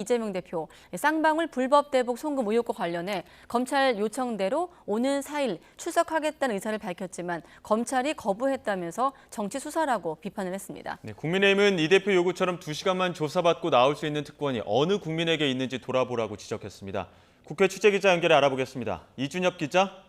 이재명 대표 쌍방울 불법 대북 송금 의혹과 관련해 검찰 요청대로 오는 4일 출석하겠다는 의사를 밝혔지만 검찰이 거부했다면서 정치 수사라고 비판을 했습니다. 네, 국민의힘은 이 대표 요구처럼 2시간만 조사받고 나올 수 있는 특권이 어느 국민에게 있는지 돌아보라고 지적했습니다. 국회 취재기자 연결해 알아보겠습니다. 이준엽 기자.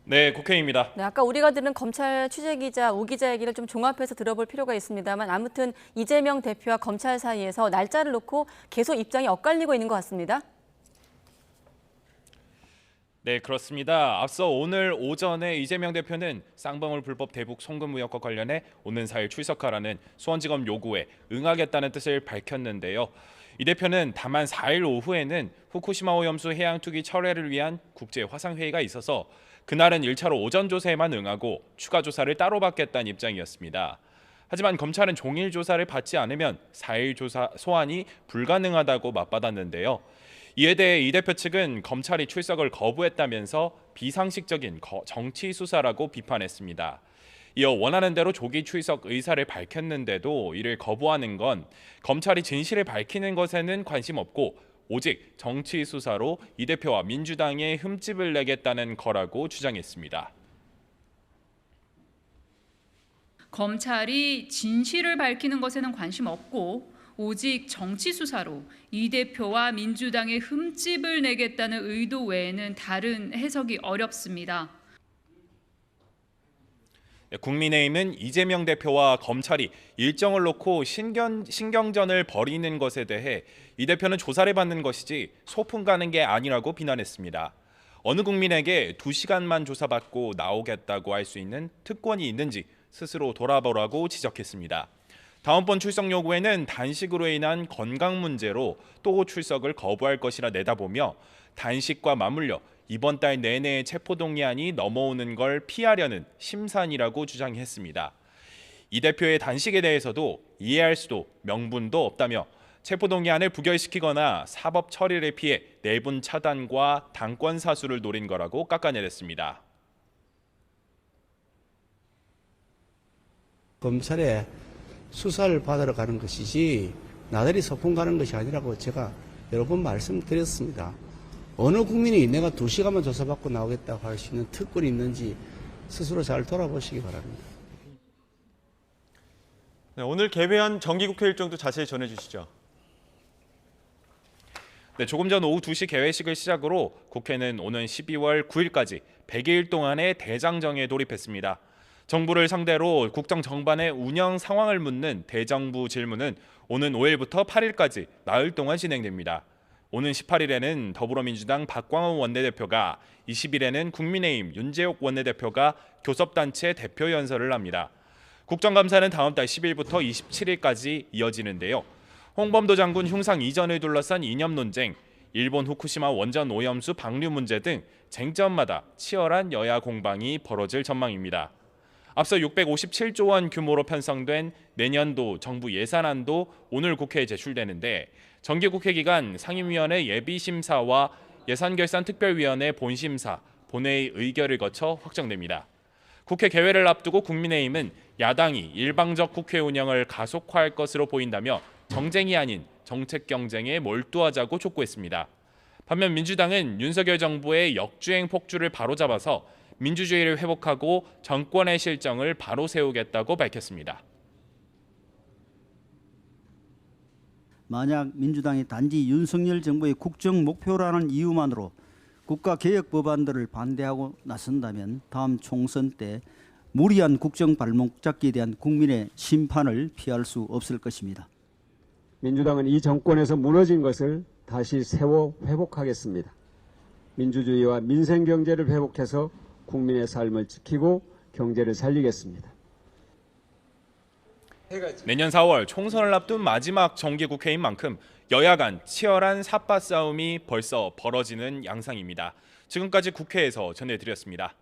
네, 국회입니다. 네, 아까 우리가 들은 검찰 취재기자 우 기자 얘기를 좀 종합해서 들어볼 필요가 있습니다만 아무튼 이재명 대표와 검찰 사이에서 날짜를 놓고 계속 입장이 엇갈리고 있는 것 같습니다. 네, 그렇습니다. 앞서 오늘 오전에 이재명 대표는 쌍방울 불법 대북 송금 의혹과 관련해 오는 4일 출석하라는 수원지검 요구에 응하겠다는 뜻을 밝혔는데요. 이 대표는 다만 4일 오후에는 후쿠시마 오염수 해양 투기 철회를 위한 국제 화상회의가 있어서 그날은 1차로 오전 조사에만 응하고 추가 조사를 따로 받겠다는 입장이었습니다. 하지만 검찰은 종일 조사를 받지 않으면 4일 조사 소환이 불가능하다고 맞받았는데요. 이에 대해 이 대표 측은 검찰이 출석을 거부했다면서 비상식적인 정치 수사라고 비판했습니다. 이어 원하는 대로 조기 출석 의사를 밝혔는데도 이를 거부하는 건 검찰이 진실을 밝히는 것에는 관심 없고 오직 정치 수사로 이 대표와 민주당에 흠집을 내겠다는 거라고 주장했습니다. 검찰이 진실을 밝히는 것에는 관심 없고 오직 정치 수사로 이 대표와 민주당의 흠집을 내겠다는 의도 외에는 다른 해석이 어렵습니다. 국민의힘은 이재명 대표와 검찰이 일정을 놓고 신경전을 벌이는 것에 대해 이 대표는 조사를 받는 것이지 소풍 가는 게 아니라고 비난했습니다. 어느 국민에게 2시간만 조사받고 나오겠다고 할 수 있는 특권이 있는지 스스로 돌아보라고 지적했습니다. 다음번 출석 요구에는 단식으로 인한 건강 문제로 또 출석을 거부할 것이라 내다보며 단식과 맞물려 이번 달 내내 체포동의안이 넘어오는 걸 피하려는 심산이라고 주장했습니다. 이 대표의 단식에 대해서도 이해할 수도 명분도 없다며 체포동의안을 부결시키거나 사법 처리를 피해 내분 차단과 당권 사수를 노린 거라고 깎아내렸습니다. 검찰에 수사를 받으러 가는 것이지 나들이 소풍 가는 것이 아니라고 제가 여러 번 말씀드렸습니다. 어느 국민이 내가 2시간만 조사받고 나오겠다고 할 수 있는 특권이 있는지 스스로 잘 돌아보시기 바랍니다. 네, 오늘 개회한 정기국회 일정도 자세히 전해주시죠. 네, 조금 전 오후 2시 개회식을 시작으로 국회는 오는 12월 9일까지 100일 동안의 대장정에 돌입했습니다. 정부를 상대로 국정 정반의 운영 상황을 묻는 대정부 질문은 오는 5일부터 8일까지 나흘 동안 진행됩니다. 오는 18일에는 더불어민주당 박광원 원내대표가, 20일에는 국민의힘 윤재욱 원내대표가 교섭단체 대표 연설을 합니다. 국정감사는 다음 달 10일부터 27일까지 이어지는데요. 홍범도 장군 흉상 이전을 둘러싼 이념 논쟁, 일본 후쿠시마 원전 오염수 방류 문제 등 쟁점마다 치열한 여야 공방이 벌어질 전망입니다. 앞서 657조 원 규모로 편성된 내년도 정부 예산안도 오늘 국회에 제출되는데 정기국회 기간 상임위원회 예비심사와 예산결산특별위원회 본심사, 본회의 의결을 거쳐 확정됩니다. 국회 개회를 앞두고 국민의힘은 야당이 일방적 국회 운영을 가속화할 것으로 보인다며 정쟁이 아닌 정책 경쟁에 몰두하자고 촉구했습니다. 반면 민주당은 윤석열 정부의 역주행 폭주를 바로잡아서 민주주의를 회복하고 정권의 실정을 바로 세우겠다고 밝혔습니다. 만약 민주당이 단지 윤석열 정부의 국정 목표라는 이유만으로 국가개혁 법안들을 반대하고 나선다면 다음 총선 때 무리한 국정 발목 잡기에 대한 국민의 심판을 피할 수 없을 것입니다. 민주당은 이 정권에서 무너진 것을 다시 세워 회복하겠습니다. 민주주의와 민생경제를 회복해서 국민의 삶을 지키고 경제를 살리겠습니다. 내년 4월 총선을 앞둔 마지막 정기국회인 만큼 여야 간 치열한 삿바 싸움이 벌써 벌어지는 양상입니다. 지금까지 국회에서 전해드렸습니다.